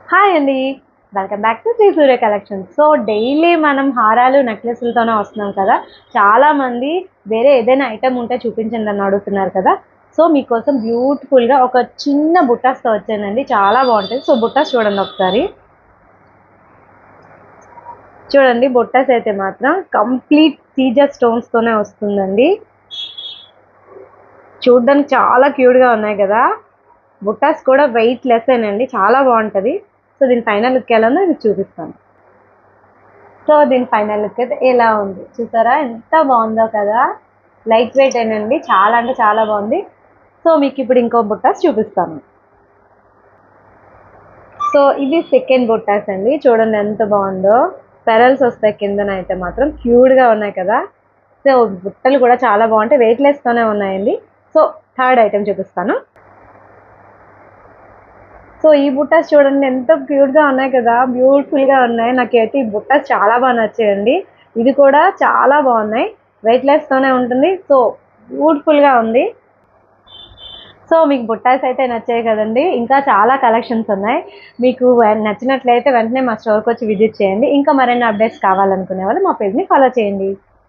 Hi అండి. Welcome back to Shri Surya collections. So daily మనం హారాలు, నెక్లెస్‌లతోనే వస్తున్నాం కదా! చాలామంది వేరే ఏదైనా ఐటెమ్ ఉంటే చూపించండి అని అడుగుతున్నారు కదా! సో మీకోసం బ్యూటిఫుల్‌గా ఒక చిన్న బుట్టాస్‌తో వచ్చానండి. చాలా బాగుంటది. సో బుట్టాస్ చూడండి ఒకసారి. చూడండి బుట్టాస్ అయితే మాత్రం కంప్లీట్ సీజర్ స్టోన్స్‌తోనే వస్తుందండి. చూడ్డానికి చాలా క్యూట్‌గా ఉన్నాయి కదా! బుట్టాస్ కూడా వెయిట్ లెస్సేనండి. చాలా బాగుంటది. సో దీని ఫైనల్ లుక్ ఎలా ఉందో మీకు చూపిస్తాను. సో దీని ఫైనల్ లుక్ అయితే ఇలా ఉంది. చూసారా ఎంత బాగుందో కదా! లైట్ వెయిట్ ఏనండి. చాలా అంటే చాలా బాగుంది. సో మీకు ఇప్పుడు ఇంకో బుట్టాస్ చూపిస్తాను. సో ఇది సెకండ్ బుట్టాస్ అండి. చూడండి ఎంత బాగుందో. పెరల్స్ వస్తాయి కిందన అయితే మాత్రం క్యూట్‌గా ఉన్నాయి కదా! సో బుట్టలు కూడా చాలా బాగుంటాయి. వెయిట్ లెస్తోనే ఉన్నాయండి. సో థర్డ్ ఐటెం చూపిస్తాను. సో ఈ బుట్టాస్ చూడండి ఎంత క్యూట్‌గా ఉన్నాయి కదా! బ్యూటిఫుల్‌గా ఉన్నాయి. నాకైతే ఈ బుట్టాస్ చాలా బాగా నచ్చాయండి. ఇది కూడా చాలా బాగున్నాయి. వెయిట్ లెస్తోనే ఉంటుంది. సో బ్యూటిఫుల్‌గా ఉంది. సో మీకు బుట్టాస్ అయితే నచ్చాయి కదండీ! ఇంకా చాలా కలెక్షన్స్ ఉన్నాయి. మీకు నచ్చినట్లయితే వెంటనే మా స్టోర్‌కొచ్చి విజిట్ చేయండి. ఇంకా మరిన్ని అప్డేట్స్ కావాలనుకునే వాళ్ళు మా పేజ్‌ని ఫాలో చేయండి.